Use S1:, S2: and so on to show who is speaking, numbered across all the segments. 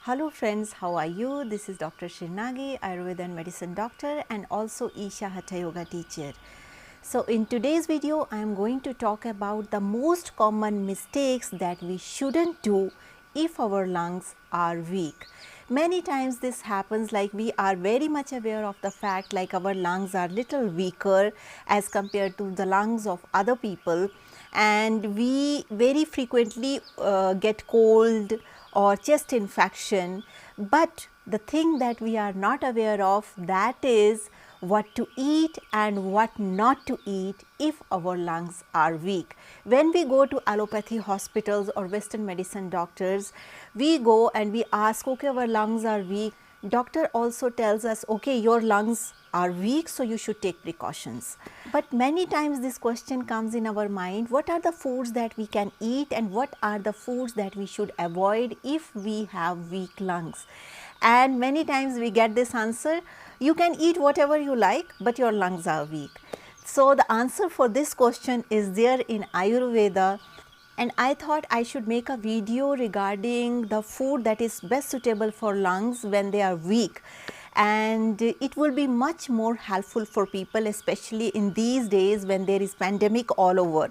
S1: Hello friends, how are you? This is Dr. Shrinagi, Ayurveda and Medicine doctor and also Isha Hatha Yoga teacher. So in today's video, I am going to talk about the most common mistakes that we shouldn't do if our lungs are weak. Many times this happens, like we are very much aware of the fact like our lungs are little weaker as compared to the lungs of other people, and we very frequently get cold or chest infection. But the thing that we are not aware of, that is what to eat and what not to eat if our lungs are weak. When we go to allopathy hospitals or Western medicine doctors, we go and we ask, okay, our lungs are weak. Doctor also tells us, okay, your lungs are weak, so you should take precautions. But many times this question comes in our mind, what are the foods that we can eat and what are the foods that we should avoid if we have weak lungs? And many times we get this answer, you can eat whatever you like, but your lungs are weak. So the answer for this question is there in Ayurveda, and I thought I should make a video regarding the food that is best suitable for lungs when they are weak, and it will be much more helpful for people, especially in these days when there is pandemic all over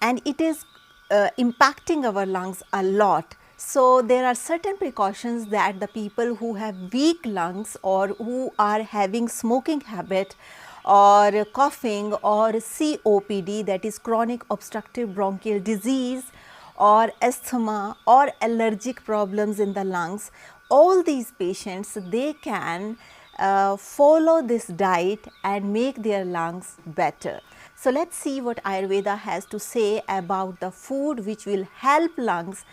S1: and it is impacting our lungs a lot. So there are certain precautions that the people who have weak lungs or who are having smoking habit or coughing or COPD, that is chronic obstructive bronchial disease, or asthma or allergic problems in the lungs, all these patients, they can follow this diet and make their lungs better. So let's see what Ayurveda has to say about the food which will help lungs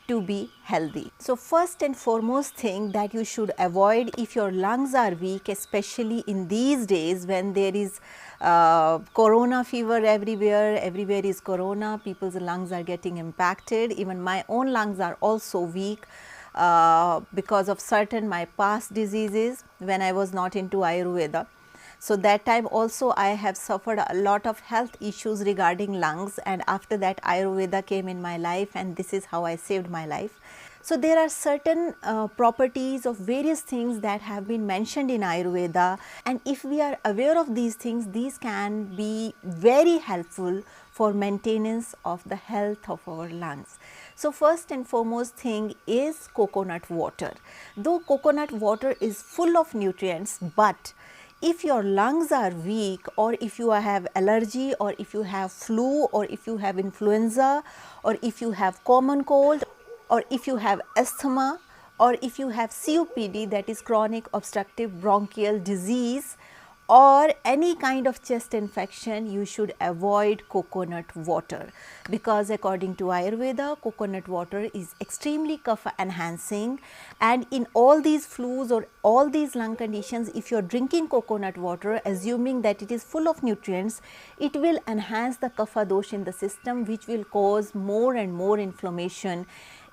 S1: to be healthy. So first and foremost thing that you should avoid if your lungs are weak, especially in these days when there is corona fever everywhere is corona, people's lungs are getting impacted. Even my own lungs are also weak because of certain my past diseases when I was not into Ayurveda. So that time also I have suffered a lot of health issues regarding lungs, and after that Ayurveda came in my life and this is how I saved my life. So there are certain properties of various things that have been mentioned in Ayurveda, and if we are aware of these things, these can be very helpful for maintenance of the health of our lungs. So first and foremost thing is coconut water. Though coconut water is full of nutrients, but if your lungs are weak, or if you have allergy, or if you have flu, or if you have influenza, or if you have common cold, or if you have asthma, or if you have COPD, that is chronic obstructive bronchial disease, or any kind of chest infection, you should avoid coconut water, because according to Ayurveda, coconut water is extremely kapha enhancing, and in all these flus or all these lung conditions, if you are drinking coconut water, assuming that it is full of nutrients, it will enhance the kapha dosh in the system, which will cause more and more inflammation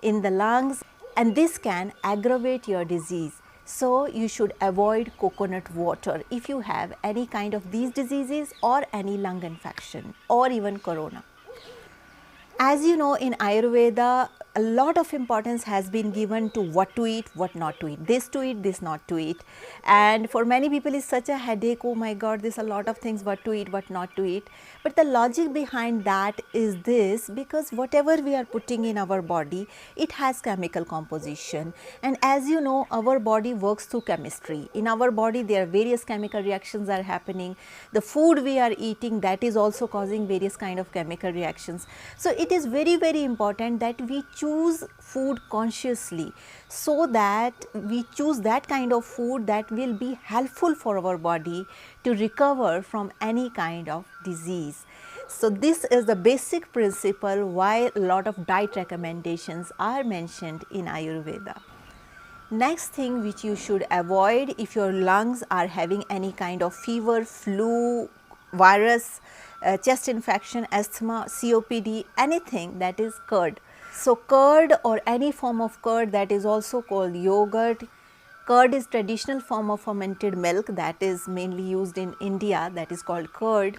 S1: in the lungs, and this can aggravate your disease. So you should avoid coconut water if you have any kind of these diseases or any lung infection or even corona. As you know, in Ayurveda, a lot of importance has been given to what to eat, what not to eat, this to eat, this not to eat. And for many people it's such a headache, oh my god, there's a lot of things what to eat, what not to eat. But the logic behind that is this, because whatever we are putting in our body, it has chemical composition. And as you know, our body works through chemistry. In our body there are various chemical reactions are happening. The food we are eating, that is also causing various kind of chemical reactions. So it is very, very important that we choose food consciously, so that we choose that kind of food that will be helpful for our body to recover from any kind of disease. So this is the basic principle why a lot of diet recommendations are mentioned in Ayurveda. Next thing which you should avoid if your lungs are having any kind of fever, flu, virus, chest infection, asthma, COPD, anything, that is curd. So curd or any form of curd, that is also called yogurt. Curd is traditional form of fermented milk that is mainly used in India, that is called curd.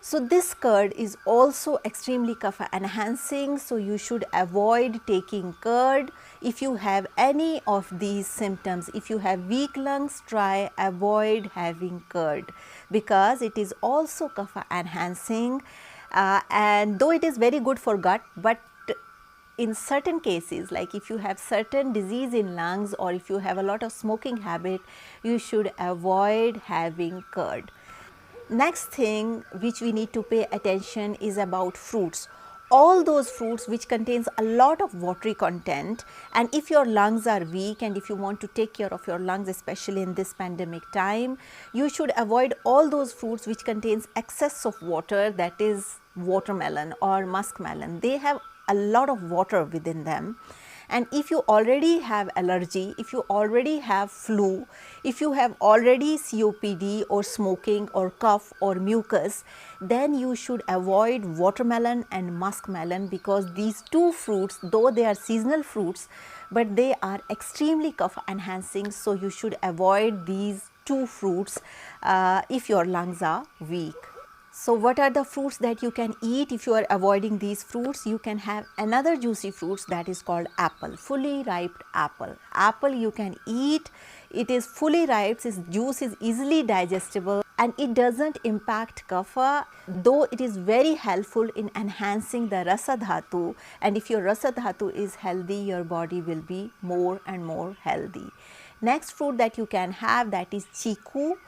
S1: So this curd is also extremely kapha enhancing, so you should avoid taking curd if you have any of these symptoms. If you have weak lungs, try avoid having curd because it is also kapha enhancing, and though it is very good for gut, but in certain cases, like if you have certain disease in lungs or if you have a lot of smoking habit, you should avoid having curd. Next thing which we need to pay attention is about fruits. All those fruits which contains a lot of watery content, and if your lungs are weak and if you want to take care of your lungs, especially in this pandemic time, you should avoid all those fruits which contains excess of water, that is watermelon or muskmelon. They have a lot of water within them. And if you already have allergy, if you already have flu, if you have already COPD or smoking or cough or mucus, then you should avoid watermelon and muskmelon because these two fruits, though they are seasonal fruits, but they are extremely cough enhancing, so you should avoid these two fruits if your lungs are weak. So what are the fruits that you can eat if you are avoiding these fruits? You can have another juicy fruits that is called apple, fully ripe apple. Apple you can eat, it is fully ripe, its juice is easily digestible and it doesn't impact kapha, though it is very helpful in enhancing the rasa dhatu, and if your rasa dhatu is healthy, your body will be more and more healthy. Next fruit that you can have, that is chiku.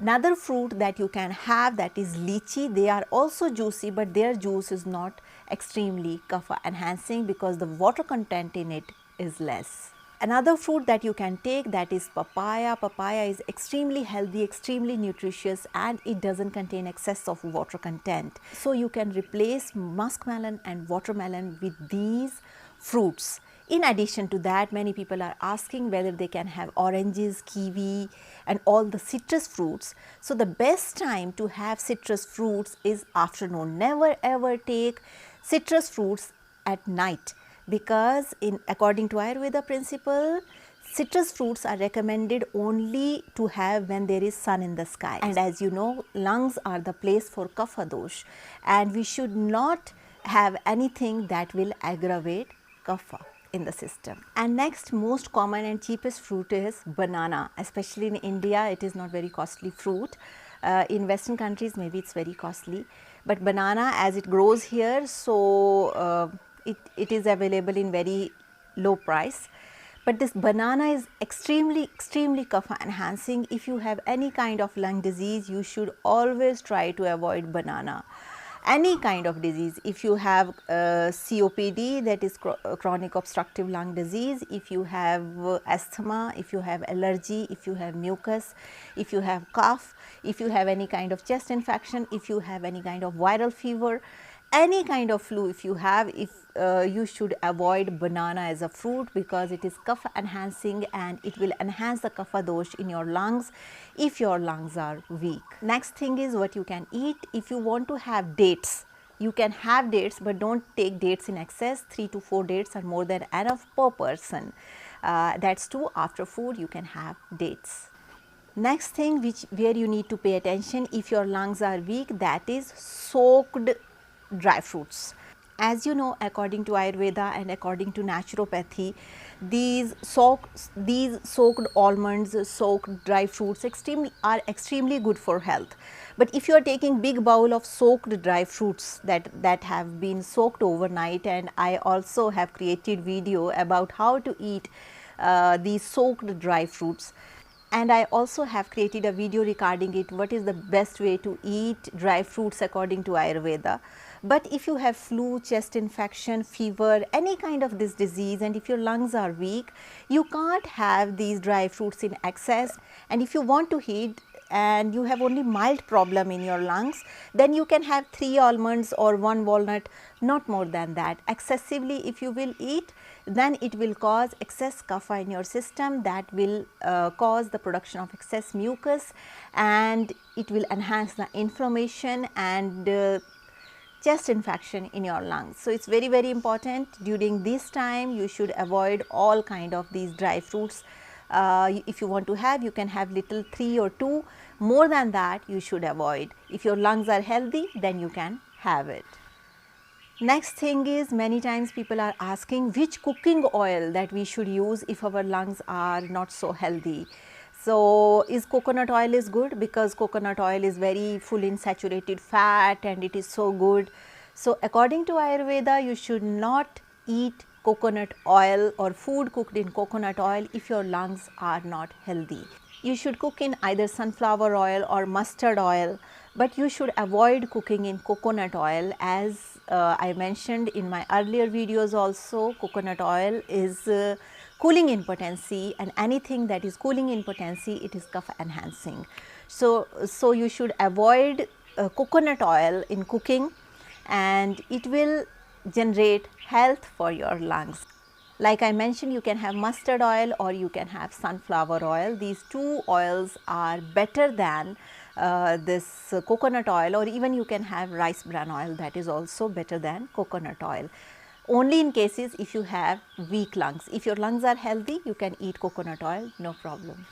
S1: Another fruit that you can have, that is lychee. They are also juicy, but their juice is not extremely kapha enhancing because the water content in it is less. Another fruit that you can take, that is papaya. Papaya is extremely healthy, extremely nutritious, and it doesn't contain excess of water content. So you can replace muskmelon and watermelon with these fruits. In addition to that, many people are asking whether they can have oranges, kiwi and all the citrus fruits. So the best time to have citrus fruits is afternoon. Never ever take citrus fruits at night because according to Ayurveda principle, citrus fruits are recommended only to have when there is sun in the sky. And as you know, lungs are the place for kapha dosh, and we should not have anything that will aggravate kapha in the system. And next most common and cheapest fruit is banana. Especially in India, it is not very costly fruit. In Western countries, maybe it's very costly. But banana, as it grows here, so it is available in very low price. But this banana is extremely kapha enhancing. If you have any kind of lung disease, you should always try to avoid banana. Any kind of disease, if you have COPD, that is chronic obstructive lung disease, if you have asthma, if you have allergy, if you have mucus, if you have cough, if you have any kind of chest infection, if you have any kind of viral fever, any kind of flu if you have, you should avoid banana as a fruit because it is kapha enhancing and it will enhance the kapha dosh in your lungs if your lungs are weak. Next thing is what you can eat. If you want to have dates, you can have dates, but don't take dates in excess. 3 to 4 dates are more than enough per person. That's true. After food you can have dates. Next thing where you need to pay attention if your lungs are weak, that is soaked dry fruits. As you know, according to Ayurveda and according to naturopathy, these soaked almonds, soaked dry fruits are extremely good for health. But if you are taking big bowl of soaked dry fruits that have been soaked overnight, and I also have created video about how to eat these soaked dry fruits, and I also have created a video regarding it, what is the best way to eat dry fruits according to Ayurveda. But if you have flu, chest infection, fever, any kind of this disease, and if your lungs are weak, you can't have these dry fruits in excess. And if you want to eat and you have only mild problem in your lungs, then you can have 3 almonds or 1 walnut, not more than that. Excessively if you will eat, then it will cause excess kapha in your system, that will cause the production of excess mucus, and it will enhance the inflammation and chest infection in your lungs. So it's very important during this time you should avoid all kind of these dry fruits If you want to have, you can have little 3 or 2. More than that you should avoid. If your lungs are healthy, then you can have it. Next thing is, many times people are asking which cooking oil that we should use if our lungs are not so healthy. So, is coconut oil is good, because coconut oil is very full in saturated fat and it is so good. So, according to Ayurveda, you should not eat coconut oil or food cooked in coconut oil if your lungs are not healthy. You should cook in either sunflower oil or mustard oil, but you should avoid cooking in coconut oil. As I mentioned in my earlier videos also, coconut oil is cooling in potency, and anything that is cooling in potency, it is cough enhancing. So you should avoid coconut oil in cooking, and it will generate health for your lungs. Like I mentioned, you can have mustard oil or you can have sunflower oil. These two oils are better than this coconut oil, or even you can have rice bran oil, that is also better than coconut oil. Only in cases if you have weak lungs. If your lungs are healthy, you can eat coconut oil, no problem.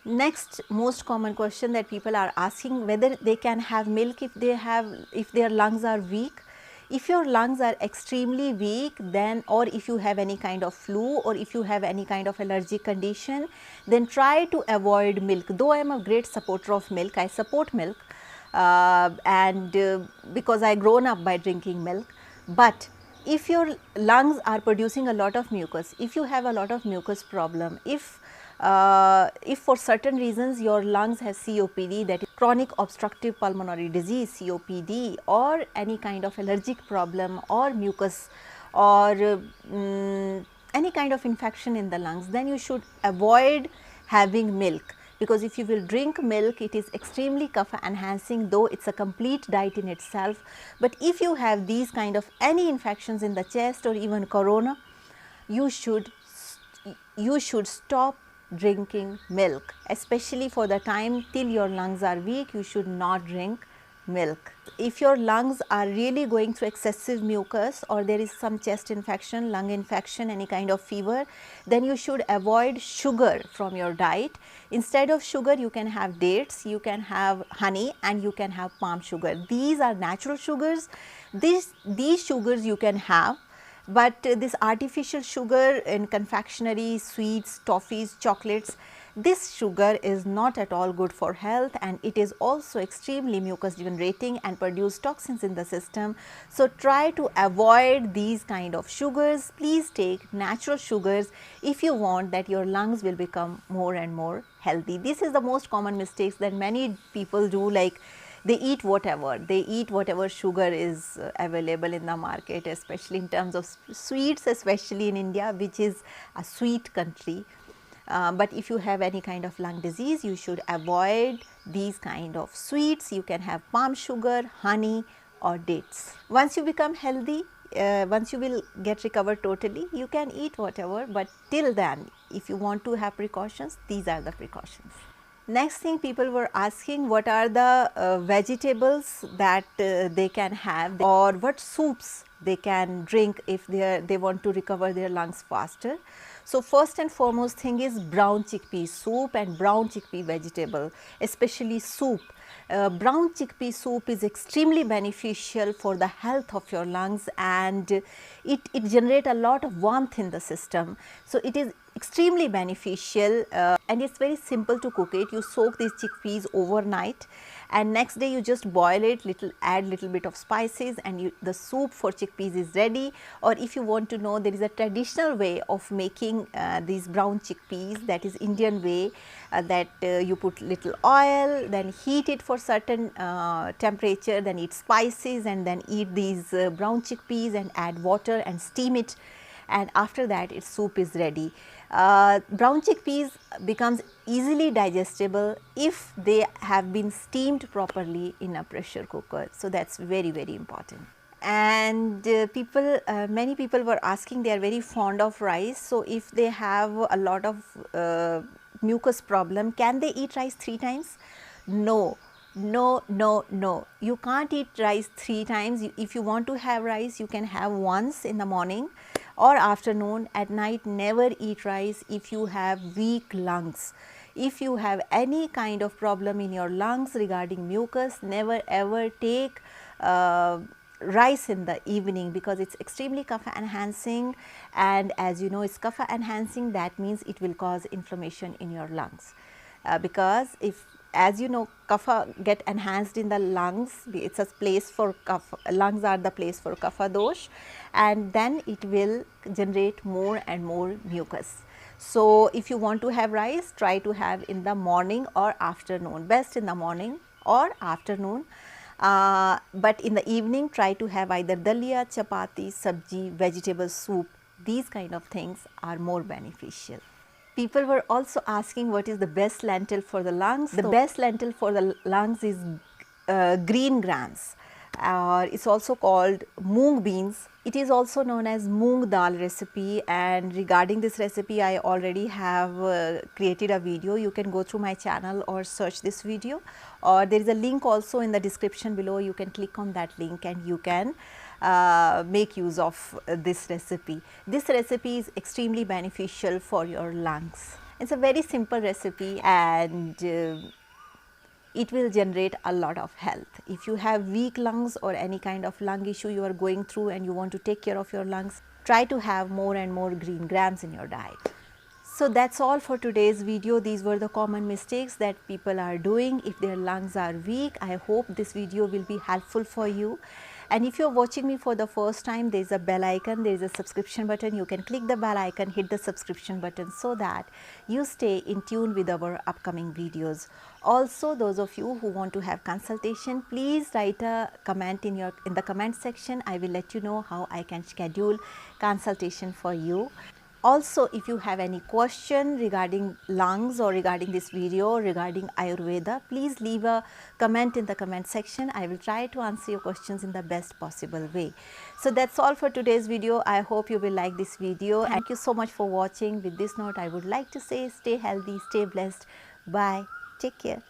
S1: Next most common question that people are asking, whether they can have milk if their lungs are weak. If your lungs are extremely weak, then, or if you have any kind of flu, or if you have any kind of allergic condition, then try to avoid milk. Though I am a great supporter of milk, I support milk, because I grown up by drinking milk. But if your lungs are producing a lot of mucus, if you have a lot of mucus problem, if for certain reasons your lungs has COPD, that is chronic obstructive pulmonary disease, COPD, or any kind of allergic problem or mucus, or any kind of infection in the lungs, then you should avoid having milk, because if you will drink milk, it is extremely cough enhancing, though it is a complete diet in itself. But if you have these kind of any infections in the chest or even corona, you should stop drinking milk, especially for the time till your lungs are weak. You should not drink milk. If your lungs are really going through excessive mucus, or there is some chest infection, lung infection, any kind of fever, then you should avoid sugar from your diet. Instead of sugar, you can have dates, you can have honey, and you can have palm sugar. These are natural sugars. These sugars you can have. But this artificial sugar in confectionery, sweets, toffees, chocolates, this sugar is not at all good for health, and it is also extremely mucus generating and produce toxins in the system. So, try to avoid these kind of sugars. Please take natural sugars if you want that your lungs will become more and more healthy. This is the most common mistakes that many people do, like they eat whatever sugar is available in the market, especially in terms of sweets, especially in India, which is a sweet country. But if you have any kind of lung disease, you should avoid these kind of sweets. You can have palm sugar, honey, or dates. Once you become healthy, once you will get recovered totally, you can eat whatever, but till then, if you want to have precautions, these are the precautions. Next thing, people were asking what are the vegetables that they can have, or what soups they can drink if they want to recover their lungs faster. So, first and foremost thing is brown chickpea soup and brown chickpea vegetable, especially soup. Brown chickpea soup is extremely beneficial for the health of your lungs, and it generates a lot of warmth in the system. So, it is extremely beneficial, and it is very simple to cook it. You soak these chickpeas overnight, and next day you just boil it, add little bit of spices, and the soup for chickpeas is ready. Or if you want to know, there is a traditional way of making these brown chickpeas, that is Indian way, that you put little oil, then heat it for certain temperature, then eat spices, and then eat these brown chickpeas and add water and steam it, and after that its soup is ready. Brown chickpeas becomes easily digestible if they have been steamed properly in a pressure cooker. So, that is very, very important. And many people were asking, they are very fond of rice. So, if they have a lot of mucus problem, can they eat rice 3 times? No. No, no, no, you can't eat rice 3 times. If you want to have rice, you can have once in the morning, or afternoon. At night, never eat rice if you have weak lungs. If you have any kind of problem in your lungs regarding mucus, never ever take rice in the evening, because it's extremely kapha enhancing, and as you know, it's kapha enhancing, that means it will cause inflammation in your lungs. Because if, as you know, kapha get enhanced in the lungs, it's a place for kapha, lungs are the place for kapha dosh, and then it will generate more and more mucus. So if you want to have rice, try to have in the morning or afternoon, best in the morning or afternoon. But in the evening, try to have either dalia, chapati, sabji, vegetable soup. These kind of things are more beneficial. People were also asking what is the best lentil for the lungs. The best lentil for the lungs is green grams. It's also called moong beans. It is also known as moong dal recipe, and regarding this recipe I already have created a video. You can go through my channel or search this video, or there is a link also in the description below. You can click on that link and you can make use of this recipe. This recipe is extremely beneficial for your lungs. It's a very simple recipe, and it will generate a lot of health. If you have weak lungs or any kind of lung issue you are going through and you want to take care of your lungs, try to have more and more green grams in your diet. So that's all for today's video. These were the common mistakes that people are doing if their lungs are weak. I hope this video will be helpful for you. And if you are watching me for the first time, there is a bell icon, there is a subscription button. You can click the bell icon, hit the subscription button so that you stay in tune with our upcoming videos. Also, those of you who want to have consultation, please write a comment in the comment section. I will let you know how I can schedule consultation for you. Also, if you have any question regarding lungs or regarding this video or regarding Ayurveda, please leave a comment in the comment section. I will try to answer your questions in the best possible way. So that's all for today's video. I hope you will like this video. Thank you so much for watching. With this note, I would like to say stay healthy, stay blessed. Bye. Take care.